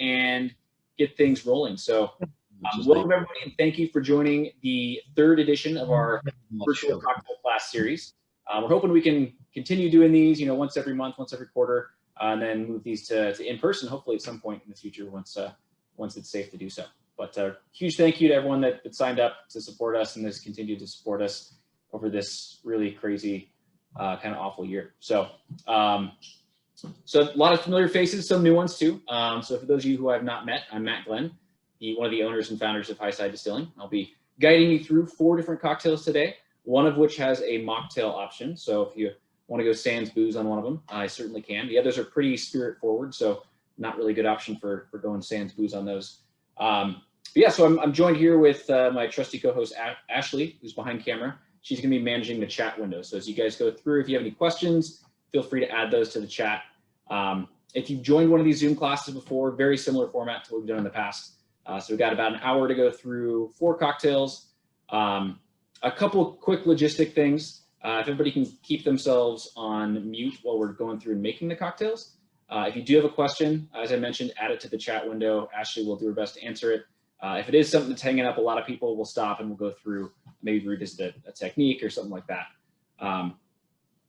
and get things rolling. So welcome everybody, and thank you for joining the third edition of our virtual cocktail class series. We're hoping we can continue doing these, once every month, once every quarter, and then move these to in-person, hopefully at some point in the future once it's safe to do so. But huge thank you to everyone that signed up to support us and has continued to support us over this really crazy, kind of awful year. So a lot of familiar faces, some new ones too. So for those of you who I have not met, I'm Matt Glenn, one of the owners and founders of Highside Distilling. I'll be guiding you through 4 different cocktails today, one of which has a mocktail option. So if you want to go sans booze on one of them, I certainly can. The others are pretty spirit forward, so not really a good option for going sans booze on those. But yeah, so I'm joined here with my trusty co-host Ashley, who's behind camera. She's going to be managing the chat window. So as you guys go through, if you have any questions, feel free to add those to the chat. If you've joined one of these Zoom classes before, very similar format to what we've done in the past. So we've got about an hour to go through 4 cocktails. A couple quick logistic things. If everybody can keep themselves on mute while we're going through and making the cocktails. If you do have a question, as I mentioned, add it to the chat window. Ashley will do her best to answer it. If it is something that's hanging up a lot of people, we'll stop and we'll go through, maybe revisit a technique or something like that.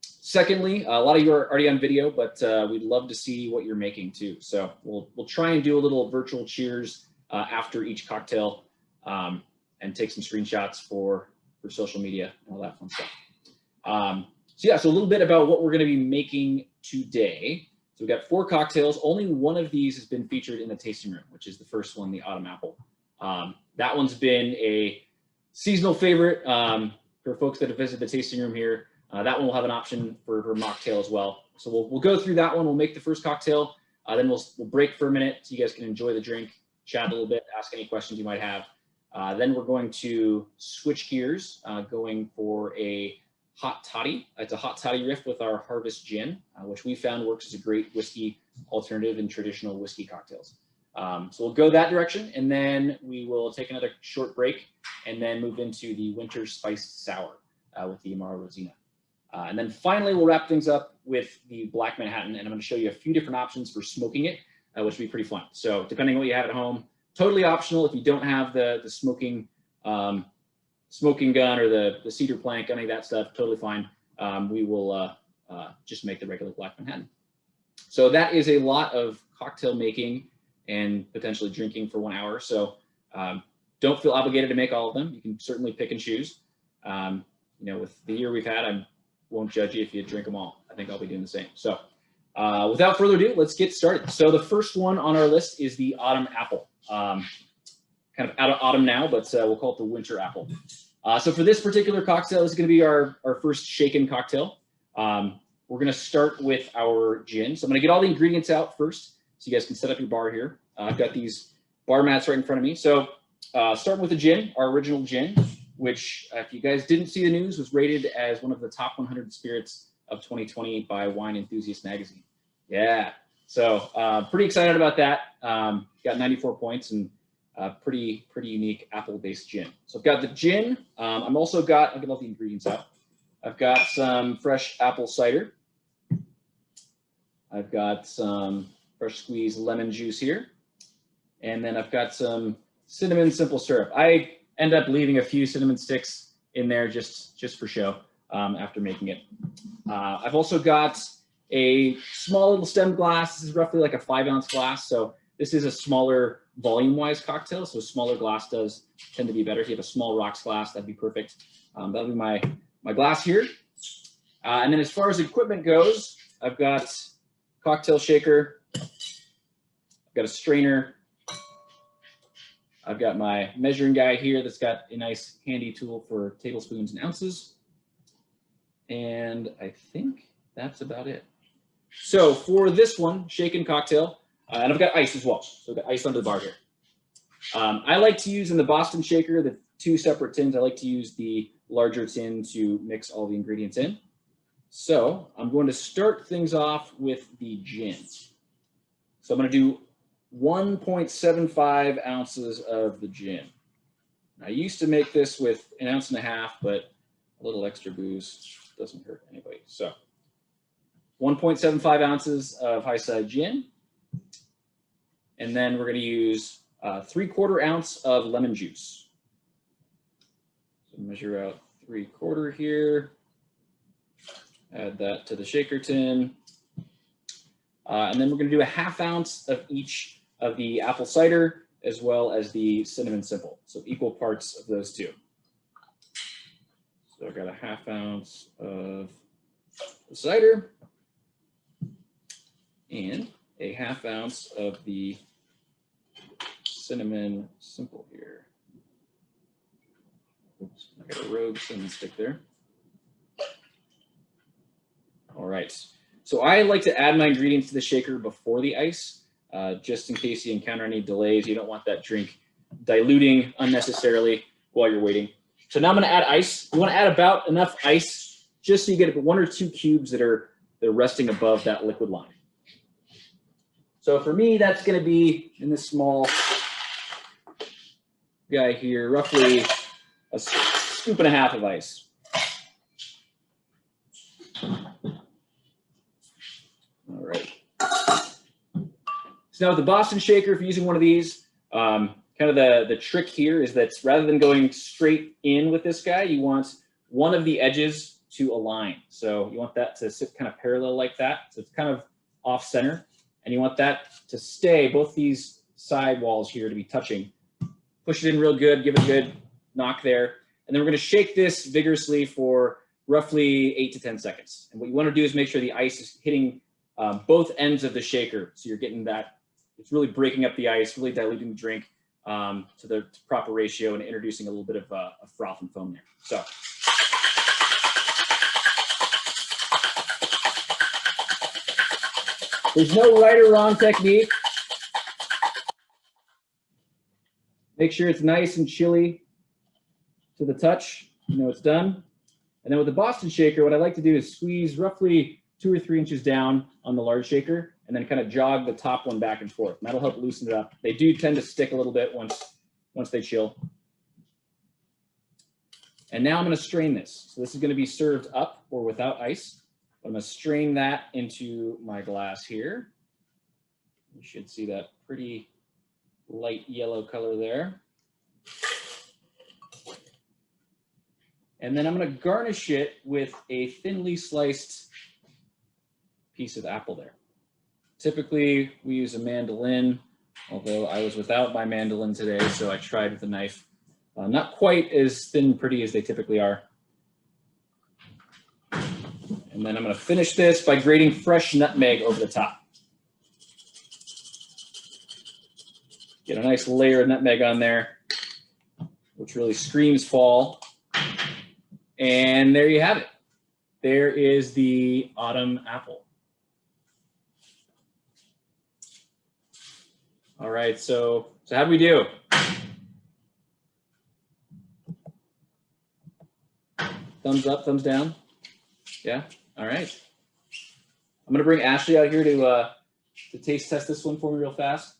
Secondly, a lot of you are already on video, but we'd love to see what you're making too. So we'll try and do a little virtual cheers after each cocktail and take some screenshots for social media and all that fun stuff. So a little bit about what we're going to be making today. So we've got 4 cocktails. Only one of these has been featured in the tasting room, which is the first one, the Autumn Apple. That one's been a seasonal favorite for folks that have visited the tasting room here. That one will have an option for mocktail as well. So we'll go through that one. We'll make the first cocktail. Then we'll break for a minute so you guys can enjoy the drink, chat a little bit, ask any questions you might have. Then we're going to switch gears, going for a hot toddy. It's a hot toddy riff with our Harvest Gin, which we found works as a great whiskey alternative in traditional whiskey cocktails. So we'll go that direction, and then we will take another short break and then move into the Winter Spiced Sour with the Amaro Rosina. And then finally, we'll wrap things up with the Black Manhattan, and I'm going to show you a few different options for smoking it, which will be pretty fun. So depending on what you have at home, totally optional. If you don't have the smoking gun or the cedar plank, any of that stuff, totally fine. We will just make the regular Black Manhattan. So that is a lot of cocktail making and potentially drinking for 1 hour. So don't feel obligated to make all of them. You can certainly pick and choose. With the year we've had, I won't judge you if you drink them all. I think I'll be doing the same. So without further ado, let's get started. So the first one on our list is the Autumn Apple. Kind of out of autumn now, but we'll call it the Winter Apple. So for this particular cocktail, this is going to be our first shaken cocktail. We're going to start with our gin. So I'm going to get all the ingredients out first so you guys can set up your bar here. I've got these bar mats right in front of me. So starting with the gin, our original gin, which if you guys didn't see the news, was rated as one of the top 100 spirits of 2020 by Wine Enthusiast magazine. Yeah, so pretty excited about that. Got 94 points and pretty unique apple-based gin. So I've got the gin. I'll get all the ingredients out. I've got some fresh apple cider. I've got some fresh squeezed lemon juice here. And then I've got some cinnamon simple syrup. I end up leaving a few cinnamon sticks in there just for show after making it. I've also got a small little stem glass. This is roughly like a 5-ounce glass. So this is a smaller volume-wise cocktail. So a smaller glass does tend to be better. If you have a small rocks glass, that'd be perfect. That'll be my glass here. And then as far as equipment goes, I've got cocktail shaker. I've got a strainer. I've got my measuring guy here that's got a nice handy tool for tablespoons and ounces. And I think that's about it. So for this one, shaken cocktail, and I've got ice as well. So I've got ice under the bar here. I like to use in the Boston shaker, the 2 separate tins. I like to use the larger tin to mix all the ingredients in. So I'm going to start things off with the gin. So I'm going to do 1.75 ounces of the gin. I used to make this with 1.5 ounces, but a little extra booze doesn't hurt anybody. So 1.75 ounces of Highside gin. And then we're going to use 3/4 ounce of lemon juice. So measure out 3/4 here. Add that to the shaker tin. And then we're going to do a 1/2 ounce of each of the apple cider as well as the cinnamon simple. So equal parts of those two. So I've got a 1/2 ounce of the cider and a 1/2 ounce of the cinnamon simple here. Oops, I got a rogue cinnamon stick there. All right. So I like to add my ingredients to the shaker before the ice, just in case you encounter any delays. You don't want that drink diluting unnecessarily while you're waiting. So now I'm going to add ice. You want to add about enough ice just so you get 1 or 2 cubes that are resting above that liquid line. So for me, that's going to be in this small guy here, roughly a 1.5 scoops of ice. All right. So now with the Boston shaker, if you're using one of these, kind of the trick here is that rather than going straight in with this guy, you want one of the edges to align. So you want that to sit kind of parallel like that. So it's kind of off center. And you want that to stay, both these side walls here to be touching. Push it in real good, give it a good knock there. And then we're going to shake this vigorously for roughly 8 to 10 seconds. And what you want to do is make sure the ice is hitting both ends of the shaker. So you're getting that, it's really breaking up the ice, really diluting the drink to the proper ratio and introducing a little bit of a froth and foam there. So. There's no right or wrong technique. Make sure it's nice and chilly to the touch. You know it's done. And then with the Boston shaker, what I like to do is squeeze roughly 2 or 3 inches down on the large shaker and then kind of jog the top one back and forth. And that'll help loosen it up. They do tend to stick a little bit once they chill. And now I'm going to strain this. So this is going to be served up or without ice. I'm going to strain that into my glass here. You should see that pretty light yellow color there. And then I'm going to garnish it with a thinly sliced piece of apple there. Typically, we use a mandolin, although I was without my mandolin today, so I tried with a knife. Not quite as thin and pretty as they typically are. And then I'm going to finish this by grating fresh nutmeg over the top. Get a nice layer of nutmeg on there, which really screams fall. And there you have it. There is the autumn apple. All right, so how do we do? Thumbs up, thumbs down? Yeah? All right. I'm going to bring Ashley out here to taste test this one for me real fast.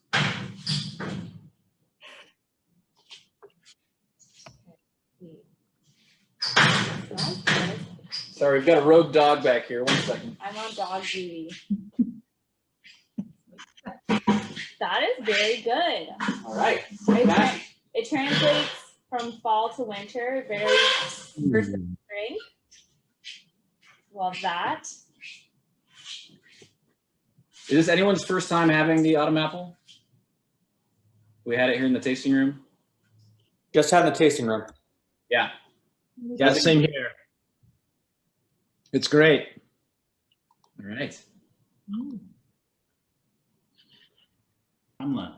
Sorry, we've got a rogue dog back here. 1 second. I'm on dog duty. That is very good. All right. It translates from fall to winter. Very versatile drink. Love that. Is this anyone's first time having the autumn apple? We had it here in the tasting room. Just had in the tasting room. Yeah. Yeah, same here. It's great. All right. I'm All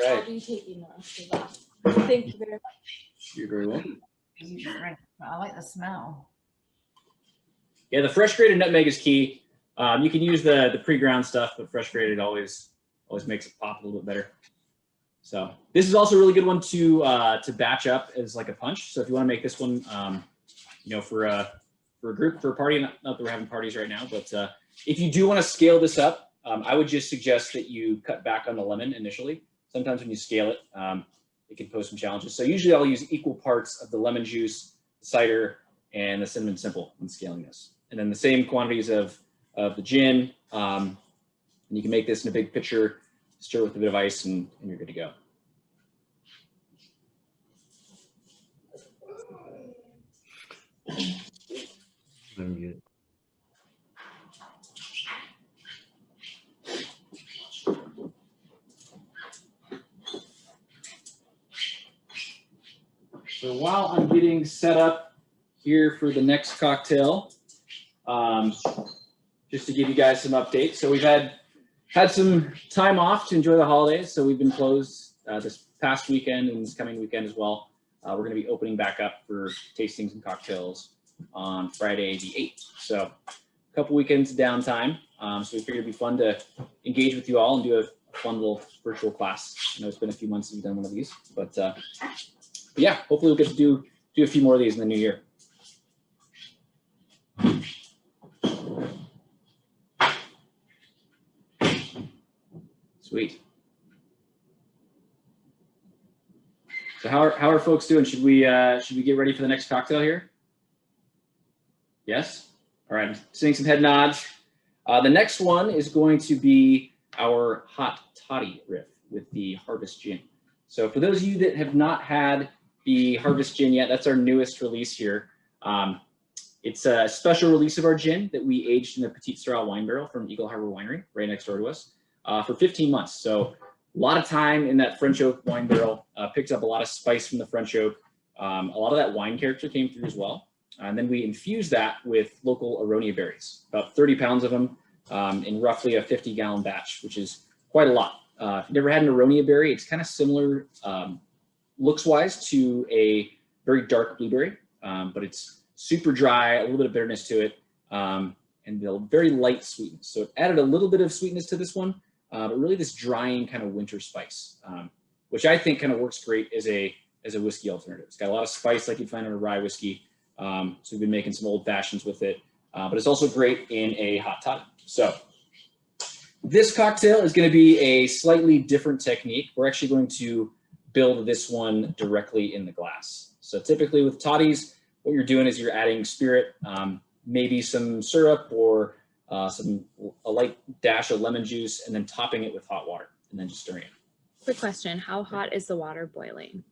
I'll right. be taking that. Thank you very much. You're very welcome. I like the smell. Yeah, the fresh grated nutmeg is key. You can use the pre-ground stuff, but fresh grated always makes it pop a little bit better. So this is also a really good one to batch up as like a punch. So if you want to make this one, you know, for a group, for a party, not that we're having parties right now, but if you do want to scale this up, I would just suggest that you cut back on the lemon initially. Sometimes when you scale it, it can pose some challenges. So usually I'll use equal parts of the lemon juice, the cider, and the cinnamon simple when scaling this. And then the same quantities of the gin. And you can make this in a big pitcher, stir with a bit of ice, and you're good to go. So while I'm getting set up here for the next cocktail, just to give you guys some updates. So we've had some time off to enjoy the holidays. So we've been closed this past weekend and this coming weekend as well. We're going to be opening back up for tastings and cocktails on Friday the 8th. So a couple weekends of downtime. So we figured it'd be fun to engage with you all and do a fun little virtual class. I know it's been a few months since we've done one of these, but yeah, hopefully we'll get to do a few more of these in the new year. Sweet. So how are folks doing? Should we get ready for the next cocktail here? Yes? All right, I'm seeing some head nods. The next one is going to be our Hot Toddy riff with the Harvest Gin. So for those of you that have not had the Harvest Gin yet, that's our newest release here. It's a special release of our gin that we aged in a Petite Sirah wine barrel from Eagle Harbor Winery, right next door to us, for 15 months. So a lot of time in that French oak wine barrel, picked up a lot of spice from the French oak. A lot of that wine character came through as well. And then we infused that with local aronia berries, about 30 pounds of them in roughly a 50-gallon batch, which is quite a lot. If you've never had an aronia berry, it's kind of similar looks-wise to a very dark blueberry, but it's super dry, a little bit of bitterness to it, and a very light sweetness. So it added a little bit of sweetness to this one, but really this drying kind of winter spice, which I think kind of works great as a whiskey alternative. It's got a lot of spice like you'd find in a rye whiskey. So we've been making some old fashions with it, but it's also great in a hot toddy. So this cocktail is going to be a slightly different technique. We're actually going to build this one directly in the glass. So typically with toddies, what you're doing is you're adding spirit, maybe some syrup or a light dash of lemon juice, and then topping it with hot water and then just stirring it. Quick question, how hot is the water boiling?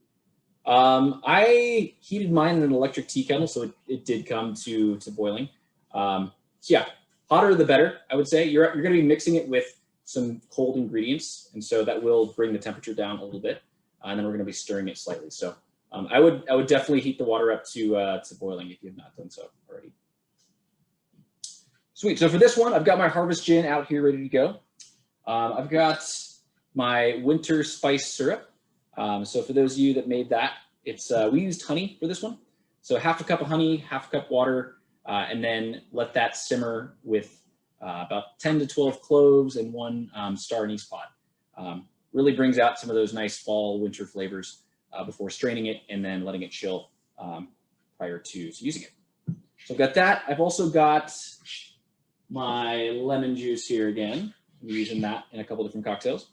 I heated mine in an electric tea kettle, so it did come to boiling. So yeah, hotter the better, I would say. You're going to be mixing it with some cold ingredients, and so that will bring the temperature down a little bit, and then we're going to be stirring it slightly. So I would definitely heat the water up to boiling if you have not done so already. Sweet. So for this one, I've got my Harvest Gin out here ready to go. I've got my winter spice syrup. So for those of you that made that, it's we used honey for this one. So half a cup of honey, half a cup water, and then let that simmer with about 10 to 12 cloves and one star anise pod. Really brings out some of those nice fall winter flavors before straining it and then letting it chill prior to using it. So I've got that. I've also got my lemon juice here again. I'm using that in a couple different cocktails.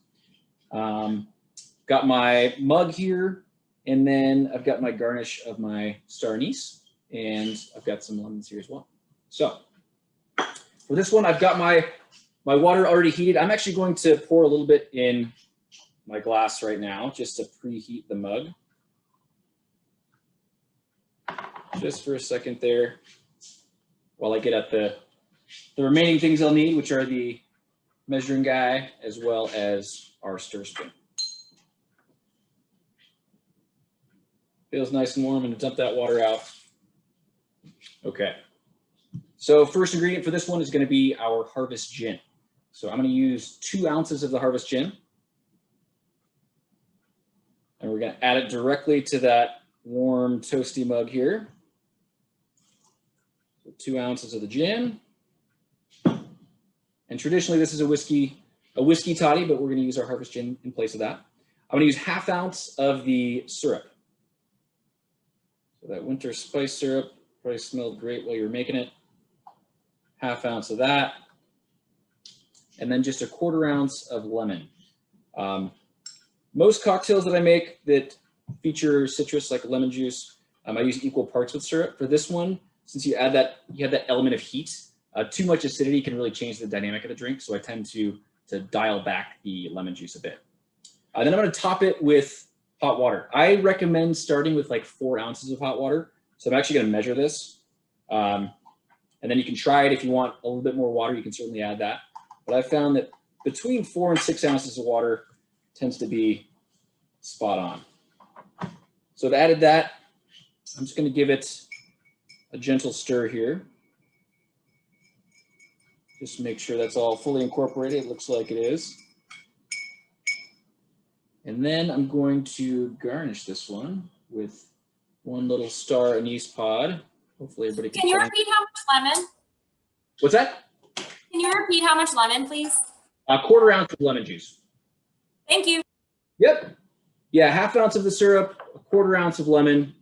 Got my mug here, and then I've got my garnish of my star anise, and I've got some lemons here as well. So for this one, I've got my water already heated. I'm actually going to pour a little bit in my glass right now just to preheat the mug. Just for a second there while I get at the remaining things I'll need, which are the measuring guy as well as our stir spoon. Feels nice and warm. I'm going to dump that water out. Okay. So first ingredient for this one is going to be our Harvest Gin. So I'm going to use 2 ounces of the Harvest Gin. And we're going to add it directly to that warm, toasty mug here. So 2 ounces of the gin. And traditionally, this is a whiskey toddy, but we're going to use our Harvest Gin in place of that. I'm going to use ½ ounce of the syrup. So that winter spice syrup probably smelled great while you were making it. ½ ounce of that. And then just a ¼ ounce of lemon. Most cocktails that I make that feature citrus like lemon juice, I use equal parts with syrup. For this one, since you have that element of heat, too much acidity can really change the dynamic of the drink. So I tend to dial back the lemon juice a bit. Then I'm going to top it with hot water. I recommend starting with like 4 ounces of hot water. So I'm actually going to measure this. And then you can try it if you want a little bit more water. You can certainly add that. But I found that between 4 and 6 ounces of water tends to be spot on. So I've added that. I'm just going to give it a gentle stir here. Just make sure that's all fully incorporated. It looks like it is. And then I'm going to garnish this one with 1 little star anise pod. Hopefully everybody can. Can you repeat how much lemon? What's that? Can you repeat how much lemon, please? A 1/4 ounce of lemon juice. Thank you. Yep. Yeah, 1/2 ounce of the syrup, a 1/4 ounce of lemon.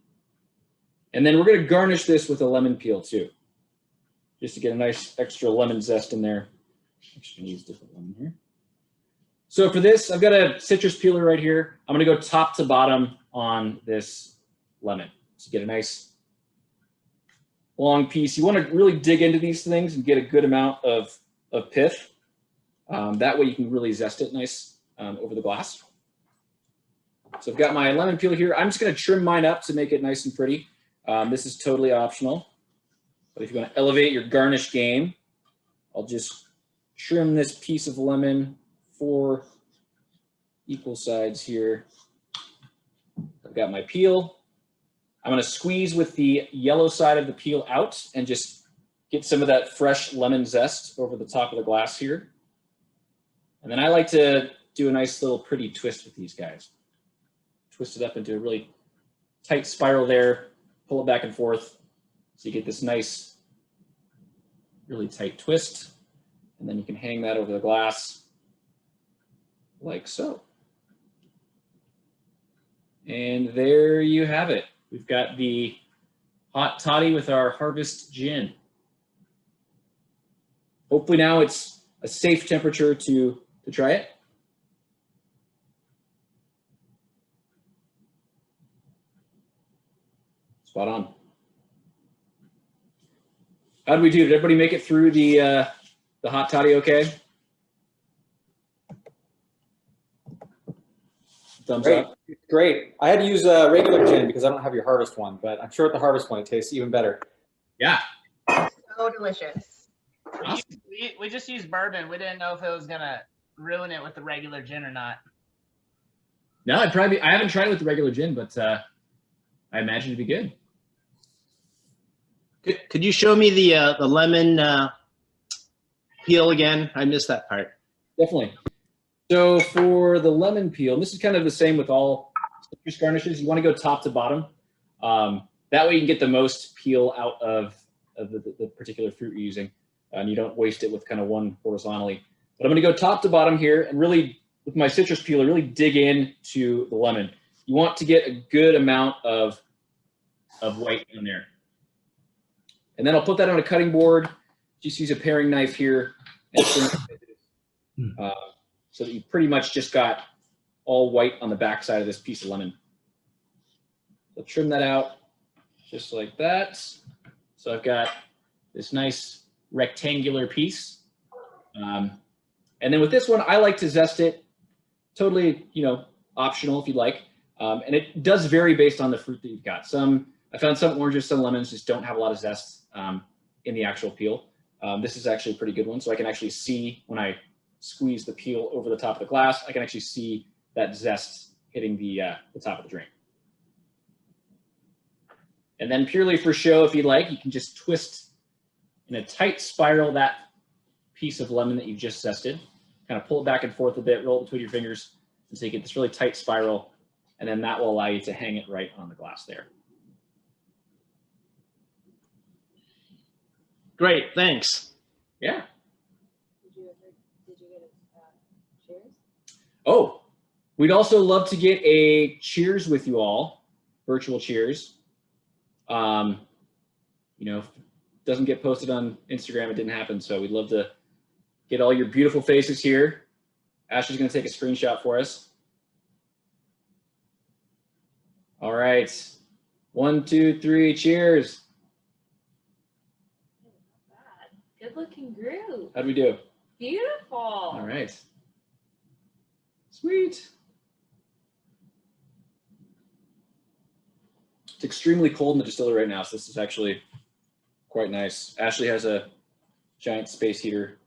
And then we're going to garnish this with a lemon peel too, just to get a nice extra lemon zest in there. I'm just going to use different lemon here. So for this, I've got a citrus peeler right here. I'm going to go top to bottom on this lemon to get a nice long piece. You want to really dig into these things and get a good amount of pith. That way you can really zest it nice over the glass. So I've got my lemon peel here. I'm just going to trim mine up to make it nice and pretty. This is totally optional. But if you want to elevate your garnish game, I'll just trim this piece of lemon 4 equal sides here. I've got my peel. I'm going to squeeze with the yellow side of the peel out and just get some of that fresh lemon zest over the top of the glass here. And then I like to do a nice little pretty twist with these guys. Twist it up into a really tight spiral there, pull it back and forth so you get this nice, really tight twist. And then you can hang that over the glass like so. And there you have it. We've got the hot toddy with our harvest gin. Hopefully now it's a safe temperature to try it. Spot on. How did we do? Did everybody make it through the hot toddy okay? Thumbs Great. up. Great. I had to use a regular gin because I don't have your harvest one, but I'm sure at the harvest one it tastes even better. Yeah. So delicious. Awesome. We just used bourbon. We didn't know if it was gonna ruin it with the regular gin or not. No, I haven't tried it with the regular gin, but I imagine it'd be good. Could you show me the lemon peel again? I missed that part. Definitely. So for the lemon peel, this is kind of the same with all citrus garnishes. You want to go top to bottom. That way you can get the most peel out of the particular fruit you're using, and you don't waste it with kind of one horizontally. But I'm going to go top to bottom here and really, with my citrus peeler, really dig into the lemon. You want to get a good amount of white in there. And then I'll put that on a cutting board. Just use a paring knife here. And so that you pretty much just got all white on the back side of this piece of lemon. So trim that out just like that. So I've got this nice rectangular piece. And then with this one, I like to zest it. Totally, optional if you'd like. And it does vary based on the fruit that you've got. I found some oranges, some lemons just don't have a lot of zest in the actual peel. This is actually a pretty good one. So I can actually see when I squeeze the peel over the top of the glass, I can actually see that zest hitting the top of the drink. And then purely for show, if you'd like, you can just twist in a tight spiral that piece of lemon that you've just zested, kind of pull it back and forth a bit, roll it between your fingers, and so you get this really tight spiral, and then that will allow you to hang it right on the glass there. Great, thanks. Yeah. Did you get a cheers? Oh, we'd also love to get a cheers with you all, virtual cheers. If it doesn't get posted on Instagram, it didn't happen. So we'd love to get all your beautiful faces here. Ashley's going to take a screenshot for us. All right. 1, 2, 3, cheers. Good looking group. How'd we do? Beautiful. All right. Sweet. It's extremely cold in the distillery right now, so this is actually quite nice. Ashley has a giant space heater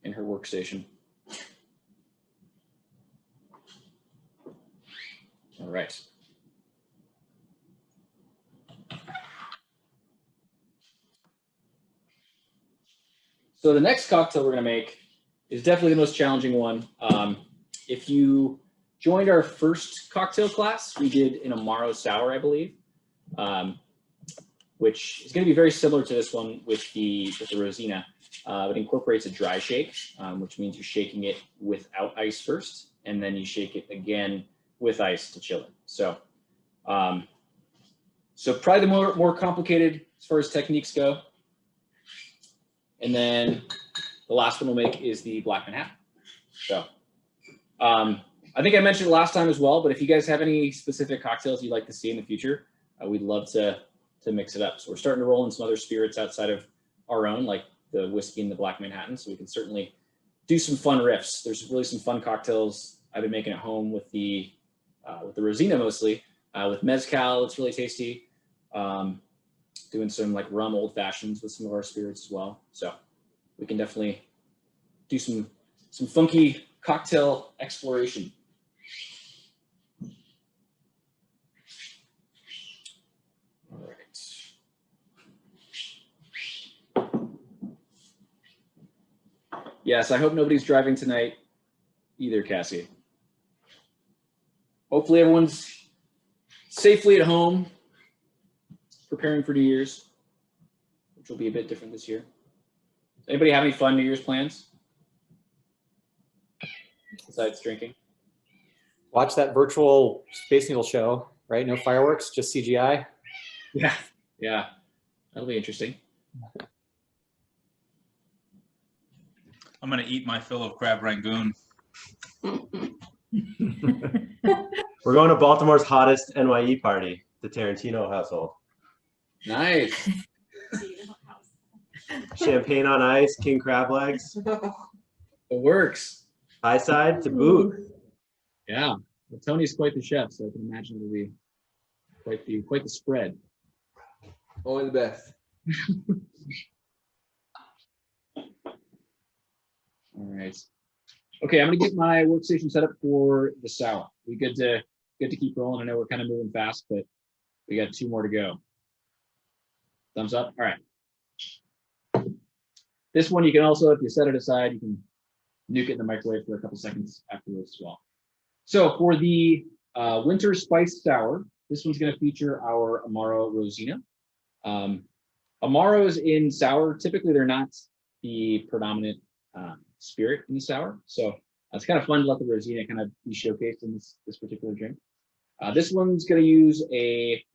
in her workstation. All right. So the next cocktail we're going to make is definitely the most challenging one. If you joined our first cocktail class, we did an Amaro Sour, I believe, which is going to be very similar to this one with the Rosina. It incorporates a dry shake, which means you're shaking it without ice first, and then you shake it again with ice to chill it. So, probably the more complicated as far as techniques go. And then the last one we'll make is the Black Manhattan. So I think I mentioned it last time as well, but if you guys have any specific cocktails you'd like to see in the future, we'd love to mix it up. So we're starting to roll in some other spirits outside of our own, like the whiskey and the Black Manhattan. So we can certainly do some fun riffs. There's really some fun cocktails I've been making at home with the Rosina mostly. With mezcal, it's really tasty. Doing some like rum old fashions with some of our spirits as well. So we can definitely do some funky cocktail exploration. All right. Yes, I hope nobody's driving tonight either, Cassie. Hopefully everyone's safely at home, preparing for New Year's, which will be a bit different this year. Anybody have any fun New Year's plans besides drinking? Watch that virtual Space Needle show, right? No fireworks, just CGI. Yeah, that'll be interesting. I'm gonna eat my fill of crab rangoon. We're going to Baltimore's hottest NYE party, the Tarantino household. Nice. Champagne on ice, king crab legs. It works. Highside to boot. Yeah. Well, Tony's quite the chef, so I can imagine it'll be quite the spread. Only the best. All right. Okay, I'm gonna get my workstation set up for the sour. We good to keep rolling. I know we're kind of moving fast, but we got 2 more to go. Thumbs up. All right. This one you can also, if you set it aside, you can nuke it in the microwave for a couple seconds afterwards as well. So for the winter spice sour, this one's going to feature our Amaro Rosina. Amaros in sour, typically they're not the predominant spirit in the sour. So it's kind of fun to let the Rosina kind of be showcased in this particular drink. This one's going to use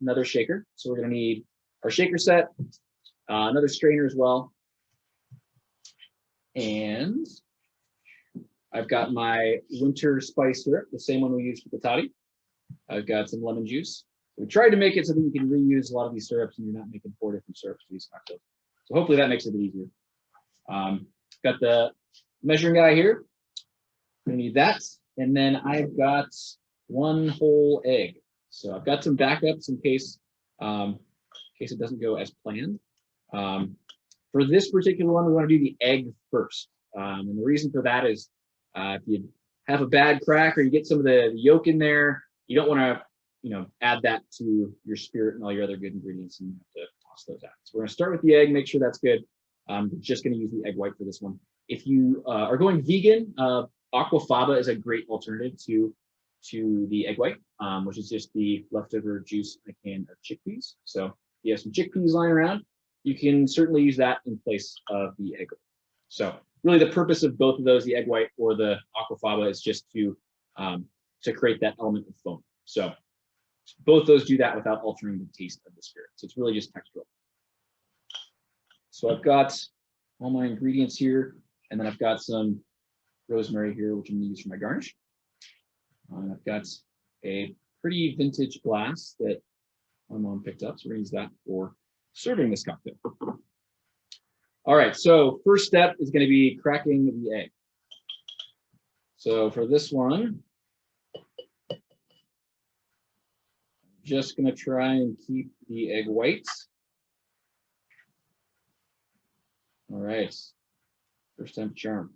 another shaker. So we're going to need our shaker set, another strainer as well. And I've got my winter spice syrup, the same one we used for the toddy. I've got some lemon juice. We tried to make it so that you can reuse a lot of these syrups and you're not making 4 different syrups for these cocktails. So hopefully that makes it a bit easier. Got the measuring guy here. We need that. And then I've got 1 whole egg. So I've got some backups in case it doesn't go as planned. For this particular one, we want to do the egg first. And the reason for that is if you have a bad crack or you get some of the yolk in there, you don't want to, add that to your spirit and all your other good ingredients, and you have to toss those out. So we're going to start with the egg, make sure that's good. I'm just going to use the egg white for this one. If you are going vegan, aquafaba is a great alternative to the egg white, which is just the leftover juice in a can of chickpeas. So if you have some chickpeas lying around, you can certainly use that in place of the egg white. So really the purpose of both of those, the egg white or the aquafaba, is just to create that element of foam. So both those do that without altering the taste of the spirit. So it's really just textural. So I've got all my ingredients here, and then I've got some rosemary here, which I'm gonna use for my garnish. And I've got a pretty vintage glass that my mom picked up. So we're gonna use that for serving this cocktail. All right, so first step is gonna be cracking the egg. So for this one, just gonna try and keep the egg whites. All right, first time charm.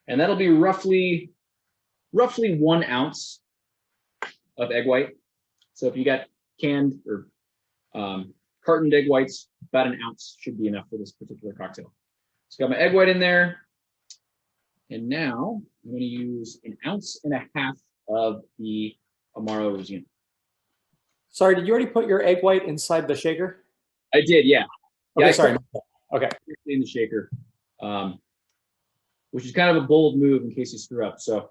And that'll be roughly 1 ounce of egg white. So if you got canned or cartoned egg whites, about 1 ounce should be enough for this particular cocktail. So got my egg white in there. And now I'm going to use 1.5 ounces of the Amaro Rosina. Sorry, did you already put your egg white inside the shaker? I did, yeah. Okay, Yeah, sorry. Okay. In the shaker, which is kind of a bold move in case you screw up. So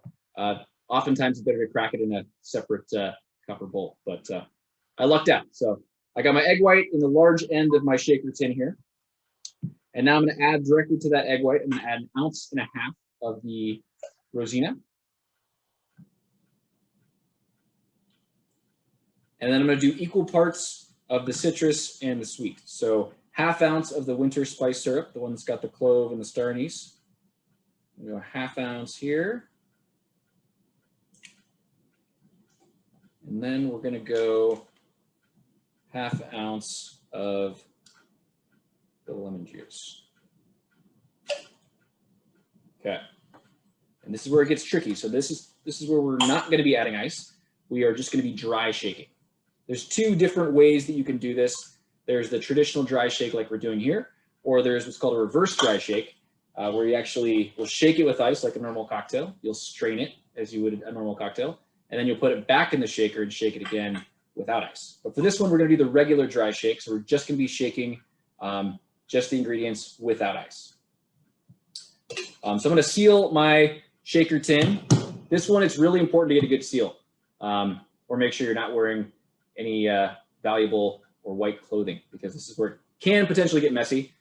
oftentimes it's better to crack it in a separate copper bowl, but I lucked out. So I got my egg white in the large end of my shaker tin here. And now I'm going to add directly to that egg white. I'm going to add 1.5 ounces of the Rosina. And then I'm going to do equal parts of the citrus and the sweet. So 1/2 ounce of the winter spice syrup, the one that's got the clove and the star anise. We go 1/2 ounce here. And then we're going to go 1/2 ounce of the lemon juice. Okay. And this is where it gets tricky. So this is where we're not going to be adding ice. We are just going to be dry shaking. There's 2 different ways that you can do this. There's the traditional dry shake like we're doing here, or there's what's called a reverse dry shake, where you actually will shake it with ice like a normal cocktail. You'll strain it as you would a normal cocktail, and then you'll put it back in the shaker and shake it again without ice. But for this one, we're going to do the regular dry shake. So we're just going to be shaking just the ingredients without ice. So I'm going to seal my shaker tin. This one, it's really important to get a good seal, or make sure you're not wearing any valuable or white clothing, because this is where it can potentially get messy.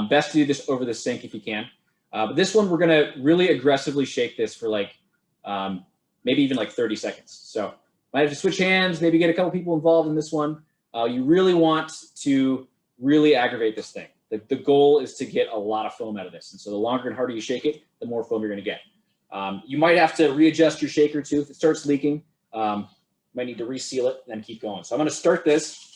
Best to do this over the sink if you can. But this one, we're going to really aggressively shake this for like maybe even like 30 seconds. So might have to switch hands, maybe get a couple people involved in this one. You really want to really aggravate this thing. The goal is to get a lot of foam out of this. And so the longer and harder you shake it, the more foam you're going to get. You might have to readjust your shaker too. If it starts leaking, you might need to reseal it and then keep going. So I'm going to start this.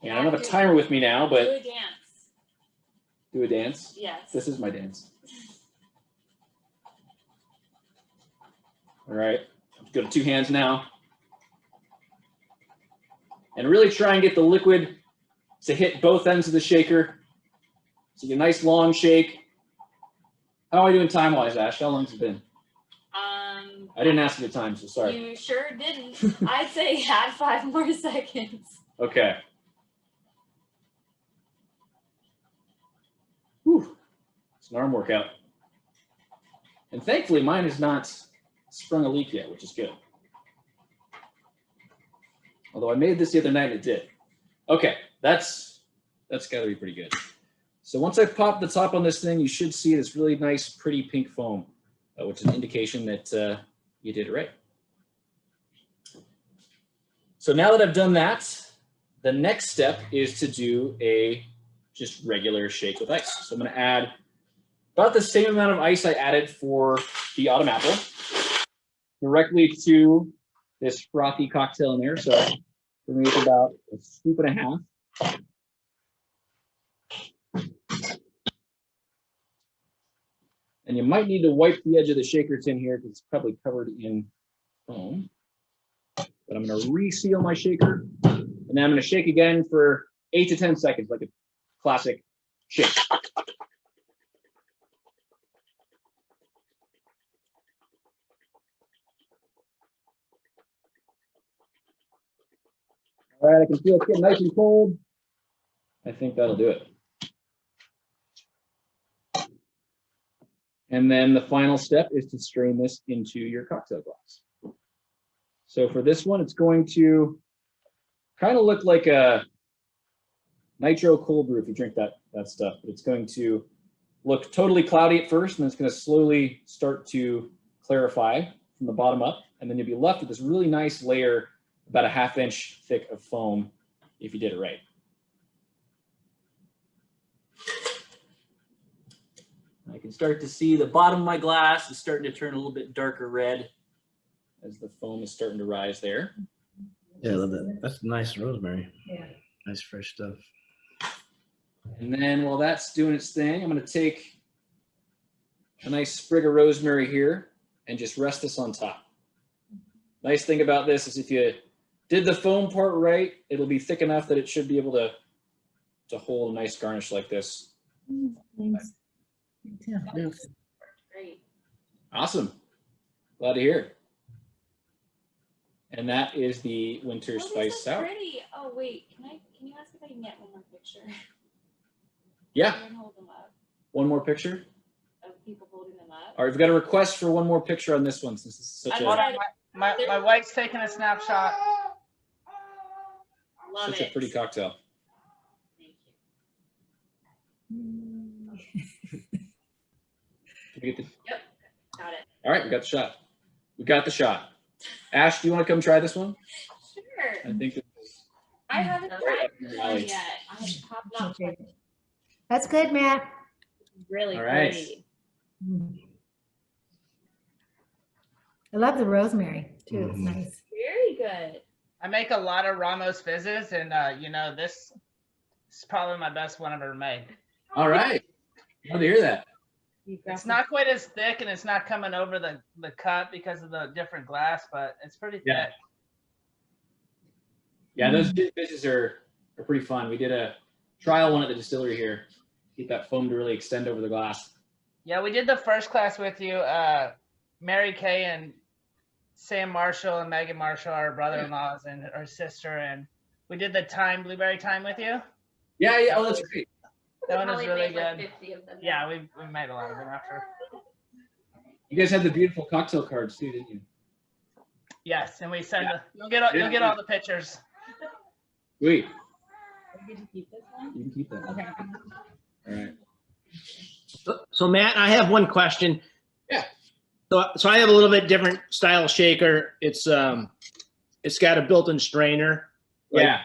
And I don't have a timer with me now, but Do a dance. do a dance. Yes. This is my dance. All right, go to 2 hands now. And really try and get the liquid to hit both ends of the shaker. So you get a nice long shake. How are we doing time-wise, Ash? How long has it been? I didn't ask you the time, so sorry. You sure didn't. I'd say add 5 more seconds. Okay. Whew. It's an arm workout. And thankfully, mine has not sprung a leak yet, which is good. Although I made this the other night and it did. Okay, that's got to be pretty good. So once I've popped the top on this thing, you should see this really nice, pretty pink foam, which is an indication that you did it right. So now that I've done that, the next step is to do a just regular shake with ice. So I'm going to add about the same amount of ice I added for the autumn apple directly to this frothy cocktail in there. So for me, it's about 1.5 scoops. And you might need to wipe the edge of the shaker tin here because it's probably covered in foam. But I'm going to reseal my shaker, and then I'm going to shake again for 8 to 10 seconds, like a classic shake. All right, I can feel it getting nice and cold. I think that'll do it. And then the final step is to strain this into your cocktail glass. So for this one, it's going to kind of look like a nitro cold brew if you drink that stuff. But it's going to look totally cloudy at first, and then it's going to slowly start to clarify from the bottom up, and then you'll be left with this really nice layer, about a 1/2 inch thick of foam, if you did it right. I can start to see the bottom of my glass is starting to turn a little bit darker red as the foam is starting to rise there. Yeah, I love that. That's nice rosemary. Yeah. Nice fresh stuff. And then while that's doing its thing, I'm going to take a nice sprig of rosemary here and just rest this on top. Nice thing about this is if you did the foam part right, it'll be thick enough that it should be able to hold a nice garnish like this. Thanks. Yeah. Great. Awesome. Glad to hear. And that is the winter spice so sour. pretty. Oh wait, can you ask if I can get one more picture? Yeah. Everyone hold them up. One more picture. Of people holding them up. All right, we've got a request for one more picture on this one since this is such Hold a on, my wife's taking a snapshot. Love such it. a pretty cocktail. Thank you. Did we get the, Yep. Got it. all right, we got the shot. We got the shot. Ash, do you want to come try this one? Sure. I think this is I haven't tried this one Right. yet. I have not tried it. That's good, Matt. Really All right. pretty. I love the rosemary too. It's Mhm. nice. Very good. I make a lot of Ramos fizzes, and this is probably my best one I've ever made. all right. Love to hear that. It's not quite as thick, and it's not coming over the cup because of the different glass, but it's pretty thick. Yeah. Yeah, those fizzes are pretty fun. We did a trial one at the distillery here. Get that foam to really extend over the glass. Yeah, we did the first class with you. Mary Kay and Sam Marshall and Megan Marshall, our brother-in-laws, and our sister, and we did the blueberry time with you. Yeah, yeah. Oh, that's great. That one was Probably really made like good. 50 of them. Yeah, we made a lot of them after. You guys had the beautiful cocktail cards too, didn't you? Yes, and we send you'll get all the pictures. Sweet. You get to keep this one? You can keep that. Okay. All right. So Matt, I have one question. Yeah. So I have a little bit different style shaker. It's got a built-in strainer. Yeah.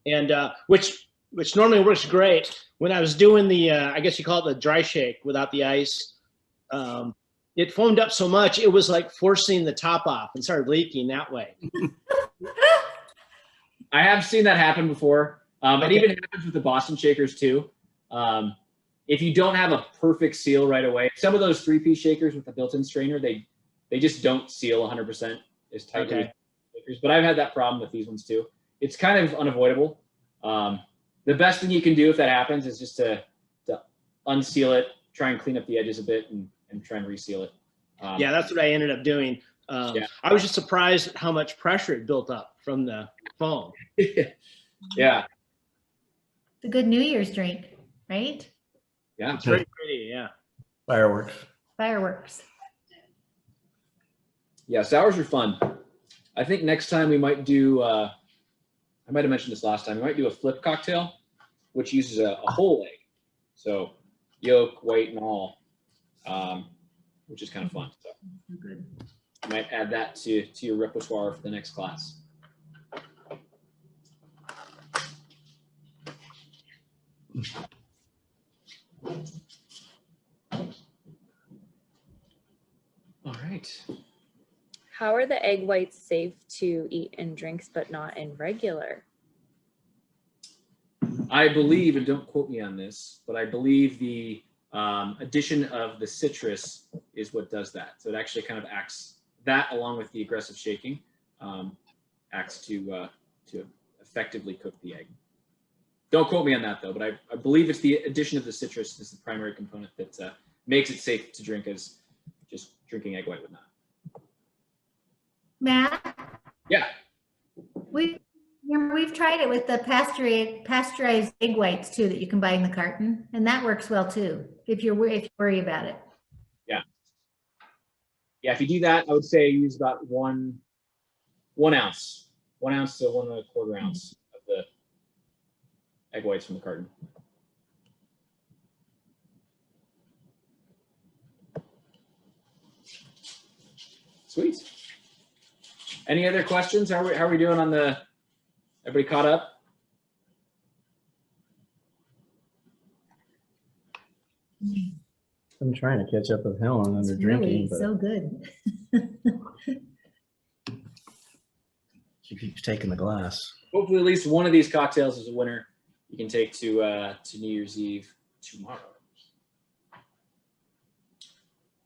And which normally works great. When I was doing the I guess you call it the dry shake without the ice, it foamed up so much it was like forcing the top off and started leaking that way. I have seen that happen before. It Okay. even happens with the Boston shakers too. If you don't have a perfect seal right away, some of those 3-piece shakers with the built-in strainer, they just don't seal 100% as tightly Okay. as shakers. But I've had that problem with these ones too. It's kind of unavoidable. The best thing you can do if that happens is just to unseal it, try and clean up the edges a bit, and try and reseal it. Yeah, that's what I ended up doing. Yeah. I was just surprised at how much pressure it built up from the foam. Yeah. It's a good New Year's drink, right? Yeah. It's very pretty, yeah. Fireworks. Fireworks. Yeah, sours are fun. I think next time we might do, I might have mentioned this last time, we might do a flip cocktail, which uses a whole egg. So yolk, white, and all, which is kind of fun. So Good. you might add that to your repertoire for the next class. All right. How are the egg whites safe to eat in drinks but not in regular? I believe, and don't quote me on this, but I believe the addition of the citrus is what does that. So it actually kind of acts, that along with the aggressive shaking, acts to effectively cook the egg. Don't quote me on that though, but I believe it's the addition of the citrus is the primary component that makes it safe to drink as just drinking egg white would not. Matt, Yeah. we've tried it with the pasteurized egg whites too that you can buy in the carton, and that works well too if you worry about it. Yeah. Yeah, if you do that, I would say use about one ounce to 1.25 ounce of the egg whites from the carton. Sweet. Any other questions? How are we doing on the, everybody caught up? I'm trying to catch up with Helen under It's drinking, really but so good. she keeps taking the glass. Hopefully at least one of these cocktails is a winner you can take to New Year's Eve tomorrow.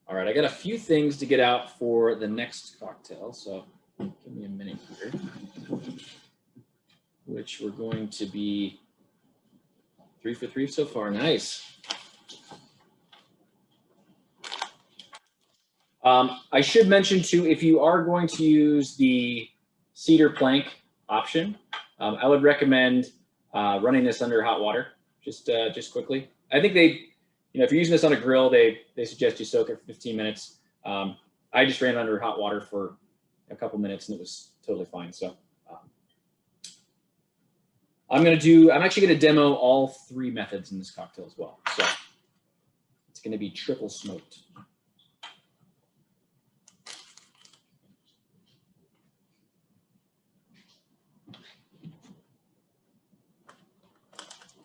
All right, I got a few things to get out for the next cocktail, so give me a minute here, which we're going to be 3 for 3 so far. Nice. I should mention too, if you are going to use the cedar plank option, I would recommend running this under hot water, just quickly. I think they, if you're using this on a grill, they suggest you soak it for 15 minutes. I just ran it under hot water for a couple minutes and it was totally fine. So I'm actually gonna demo all 3 methods in this cocktail as well. So it's gonna be triple smoked.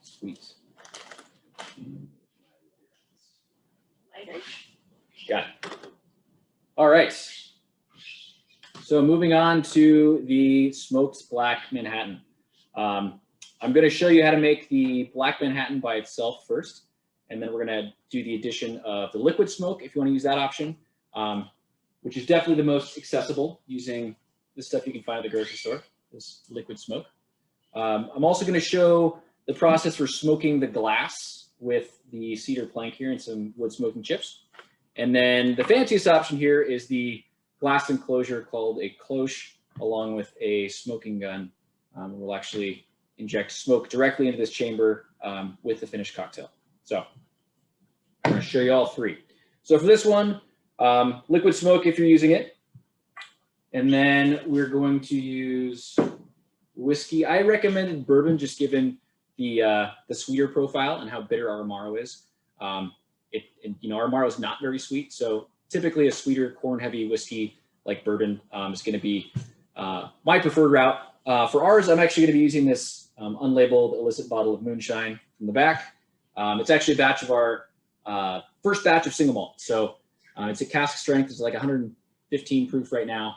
Sweet. Lighter. Got it. All right. So moving on to the smoked black Manhattan. I'm going to show you how to make the black Manhattan by itself first, and then we're going to do the addition of the liquid smoke if you want to use that option, which is definitely the most accessible using the stuff you can find at the grocery store, this liquid smoke. I'm also going to show the process for smoking the glass with the cedar plank here and some wood smoking chips. And then the fanciest option here is the glass enclosure called a cloche, along with a smoking gun. We'll actually inject smoke directly into this chamber with the finished cocktail. So I'm going to show you all 3. So for this one, liquid smoke if you're using it. And then we're going to use whiskey. I recommended bourbon just given the sweeter profile and how bitter our Amaro is. Our Amaro is not very sweet, so typically a sweeter corn-heavy whiskey like bourbon is going to be my preferred route. For ours, I'm actually going to be using this unlabeled illicit bottle of moonshine from the back. It's actually a batch of our first batch of single malt, so it's a cask strength. It's like 115 proof right now.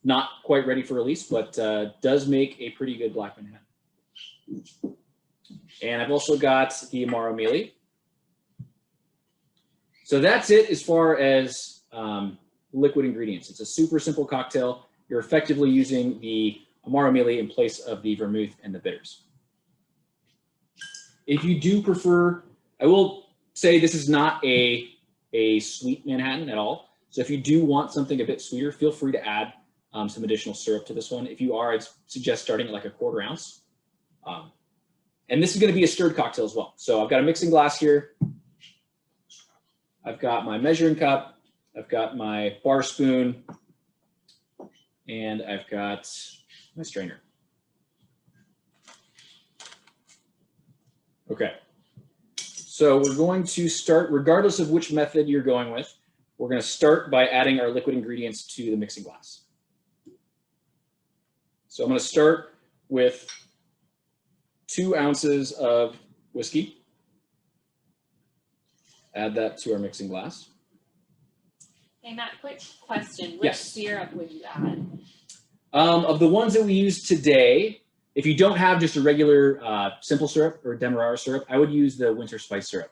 Not quite ready for release, but does make a pretty good black Manhattan. And I've also got the Amaro Mealy. So that's it as far as liquid ingredients. It's a super simple cocktail. You're effectively using the Amaro Mealy in place of the vermouth and the bitters. If you do prefer, I will say this is not a sweet Manhattan at all. So if you do want something a bit sweeter, feel free to add some additional syrup to this one. If you are, I'd suggest starting at like a 1/4 ounce. And this is going to be a stirred cocktail as well. So I've got a mixing glass here. I've got my measuring cup. I've got my bar spoon. And I've got my strainer. Okay. So we're going to start, regardless of which method you're going with, we're going to start by adding our liquid ingredients to the mixing glass. So I'm going to start with 2 ounces of whiskey. Add that to our mixing glass. Hey Matt, quick question. Which Yes. syrup would you add? Of the ones that we use today, if you don't have just a regular simple syrup or demerara syrup, I would use the winter spice syrup.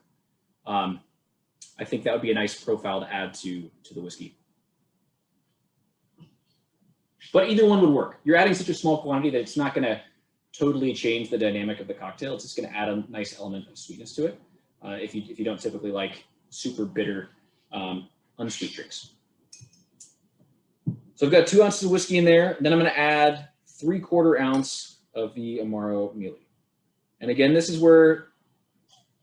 I think that would be a nice profile to add to the whiskey. But either one would work. You're adding such a small quantity that it's not going to totally change the dynamic of the cocktail. It's just going to add a nice element of sweetness to it. If you don't typically like super bitter, unsweet drinks. So I've got 2 ounces of whiskey in there. Then I'm going to add 3/4 ounce of the Amaro Mealy. And again, this is where,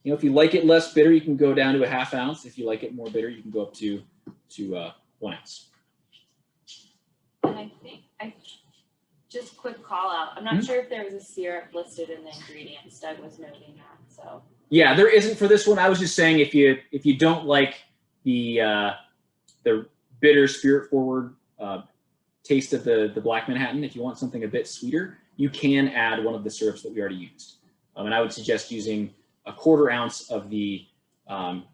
if you like it less bitter, you can go down to a 1/2 ounce. If you like it more bitter, you can go up to 1 ounce. And I think just quick call out. I'm not sure if there was a syrup listed in the ingredients. Doug was noting that. So Yeah, there isn't for this one. I was just saying if you don't like the bitter, spirit-forward taste of the Black Manhattan, if you want something a bit sweeter, you can add one of the syrups that we already used. And I would suggest using a 1/4 ounce of the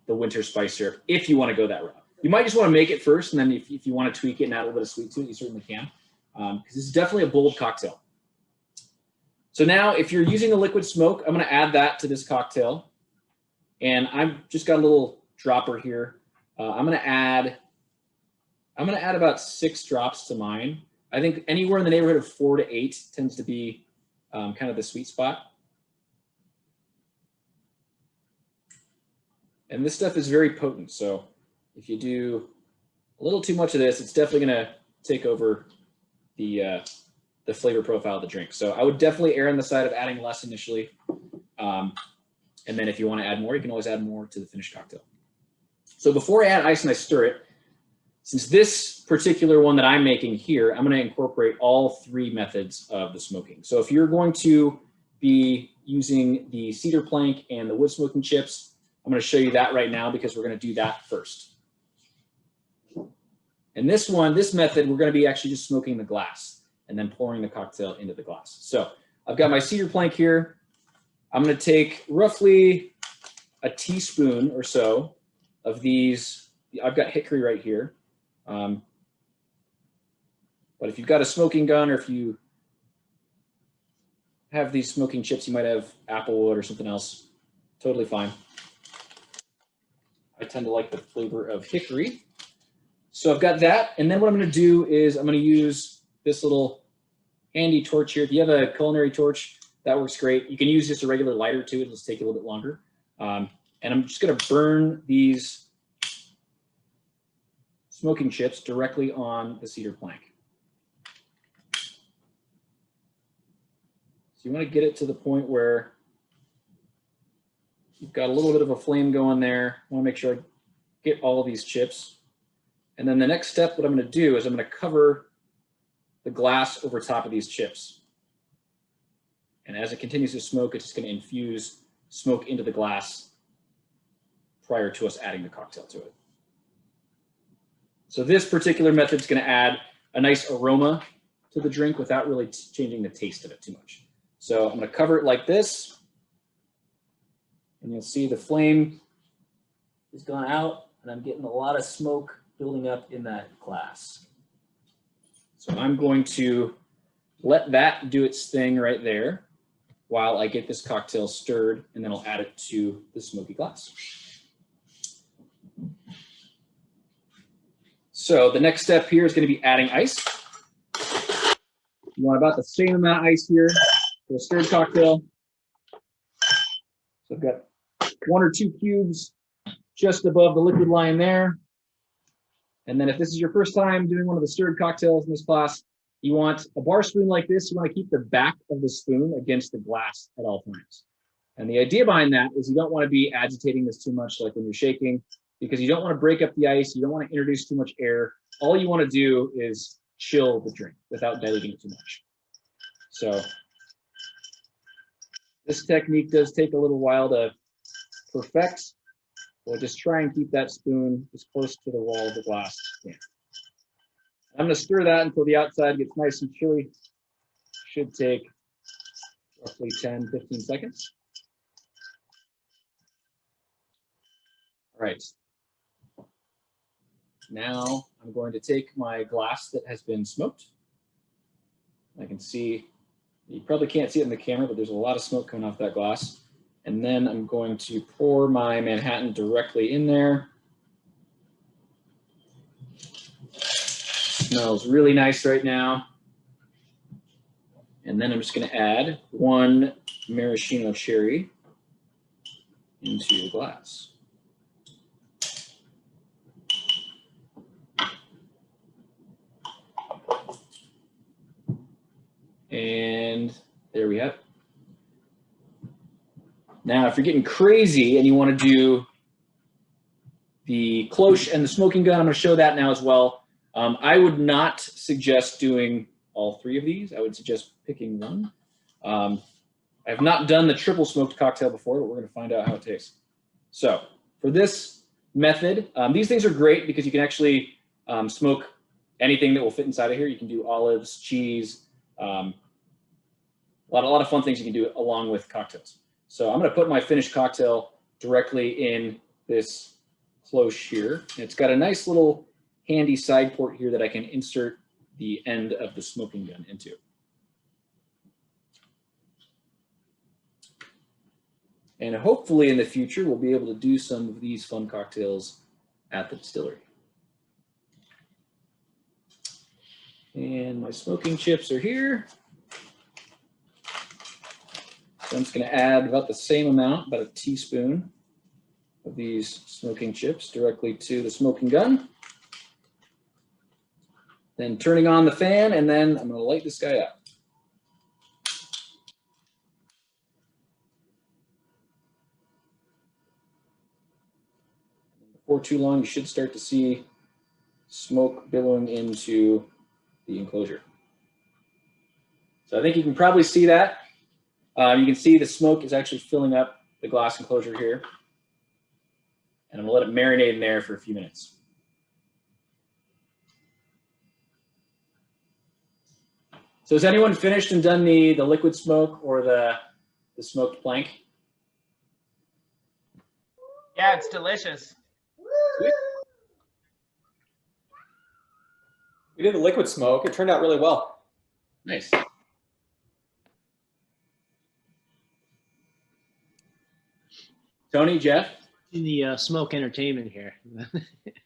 winter spice syrup if you want to go that route. You might just want to make it first, and then if you want to tweak it and add a little bit of sweet to it, you certainly can. Because this is definitely a bold cocktail. So now, if you're using a liquid smoke, I'm going to add that to this cocktail. And I've just got a little dropper here. I'm going to add about 6 drops to mine. I think anywhere in the neighborhood of 4 to 8 tends to be kind of the sweet spot. And this stuff is very potent. So if you do a little too much of this, it's definitely going to take over the flavor profile of the drink. So I would definitely err on the side of adding less initially. And then if you want to add more, you can always add more to the finished cocktail. So before I add ice and I stir it, since this particular one that I'm making here, I'm going to incorporate all 3 methods of the smoking. So if you're going to be using the cedar plank and the wood smoking chips, I'm going to show you that right now because we're going to do that first. And this method, we're going to be actually just smoking the glass and then pouring the cocktail into the glass. So I've got my cedar plank here. I'm going to take roughly a teaspoon or so of these. I've got hickory right here. But if you've got a smoking gun or if you have these smoking chips, you might have applewood or something else. Totally fine. I tend to like the flavor of hickory. So I've got that. And then what I'm going to do is I'm going to use this little handy torch here. If you have a culinary torch, that works great. You can use just a regular lighter too. It'll just take a little bit longer. And I'm just going to burn these smoking chips directly on the cedar plank. So you want to get it to the point where you've got a little bit of a flame going there. I want to make sure I get all of these chips. And then the next step, what I'm going to do is I'm going to cover the glass over top of these chips. And as it continues to smoke, it's just going to infuse smoke into the glass prior to us adding the cocktail to it. So this particular method is going to add a nice aroma to the drink without really changing the taste of it too much. So I'm going to cover it like this. And you'll see the flame has gone out and I'm getting a lot of smoke building up in that glass. So I'm going to let that do its thing right there while I get this cocktail stirred, and then I'll add it to the smoky glass. So the next step here is going to be adding ice. You want about the same amount of ice here for a stirred cocktail. So I've got 1 or 2 cubes just above the liquid line there. And then if this is your first time doing one of the stirred cocktails in this class, you want a bar spoon like this. You want to keep the back of the spoon against the glass at all times. And the idea behind that is you don't want to be agitating this too much like when you're shaking, because you don't want to break up the ice. You don't want to introduce too much air. All you want to do is chill the drink without diluting it too much. So this technique does take a little while to perfect. So just try and keep that spoon as close to the wall of the glass as you can. I'm going to stir that until the outside gets nice and chilly. Should take roughly 10, 15 seconds. All right. Now I'm going to take my glass that has been smoked. I can see, you probably can't see it in the camera, but there's a lot of smoke coming off that glass. And then I'm going to pour my Manhattan directly in there. Smells really nice right now. And then I'm just going to add 1 maraschino cherry into the glass. And there we have it. Now, if you're getting crazy and you want to do the cloche and the smoking gun, I'm going to show that now as well. I would not suggest doing all 3 of these. I would suggest picking one. I have not done the triple smoked cocktail before, but we're going to find out how it tastes. So for this method, these things are great because you can actually smoke anything that will fit inside of here. You can do olives, cheese, a lot of fun things you can do along with cocktails. So I'm going to put my finished cocktail directly in this cloche here. And it's got a nice little handy side port here that I can insert the end of the smoking gun into. And hopefully in the future, we'll be able to do some of these fun cocktails at the distillery. And my smoking chips are here. So I'm just going to add about the same amount, about a teaspoon of these smoking chips directly to the smoking gun. Then turning on the fan, and then I'm going to light this guy up. Before too long, you should start to see smoke billowing into the enclosure. So I think you can probably see that. You can see the smoke is actually filling up the glass enclosure here. And I'm gonna let it marinate in there for a few minutes. So has anyone finished and done the liquid smoke or the smoked plank? Yeah, it's delicious. We did the liquid smoke. It turned out really well. Nice. Tony, Jeff? In the smoke entertainment here.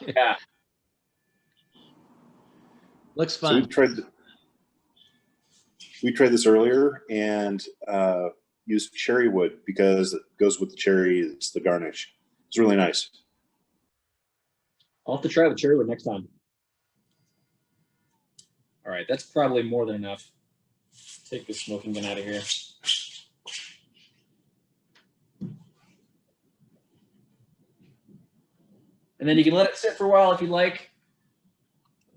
Yeah. Looks So fun. we tried this earlier and used cherry wood because it goes with the cherry. It's the garnish. It's really nice. I'll have to try the cherry wood next time. All right, that's probably more than enough. Take the smoking gun out of here. And then you can let it sit for a while if you like.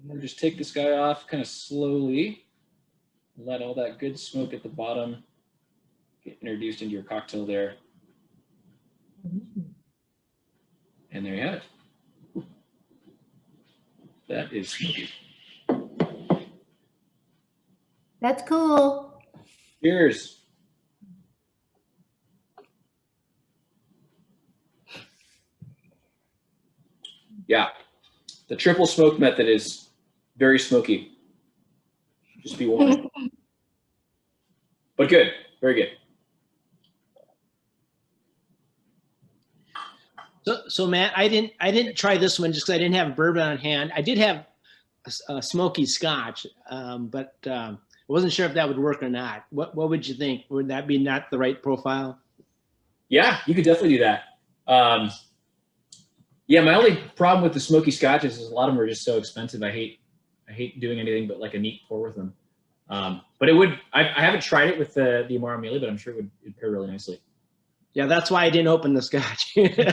And then just take this guy off kind of slowly. Let all that good smoke at the bottom get introduced into your cocktail there. And there you have it. That is smoky. That's cool. Cheers. Yeah, the triple smoke method is very smoky. Just be warned. But good, very good. So Matt, I didn't try this one just because I didn't have bourbon on hand. I did have a smoky scotch, but I wasn't sure if that would work or not. What would you think? Would that be not the right profile? Yeah, you could definitely do that. Yeah, my only problem with the smoky scotches is a lot of them are just so expensive. I hate doing anything but like a neat pour with them. But it would. I haven't tried it with the Amaro Amelia, but I'm sure it would pair really nicely. Yeah, that's why I didn't open the scotch. That's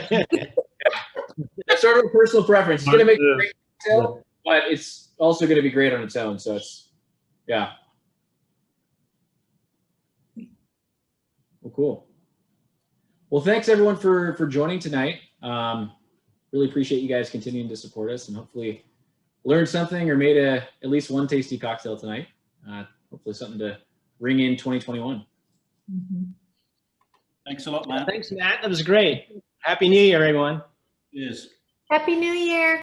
sort of a personal preference. It's going to make a great cocktail, but it's also going to be great on its own. So it's, yeah. Well, cool. Well, thanks everyone for joining tonight. Really appreciate you guys continuing to support us and hopefully learned something or made at least one tasty cocktail tonight. Hopefully something to ring in 2021. Mm-hmm. Thanks a lot, Matt. Thanks, Matt. That was great. Happy New Year, everyone. Cheers. Happy New Year.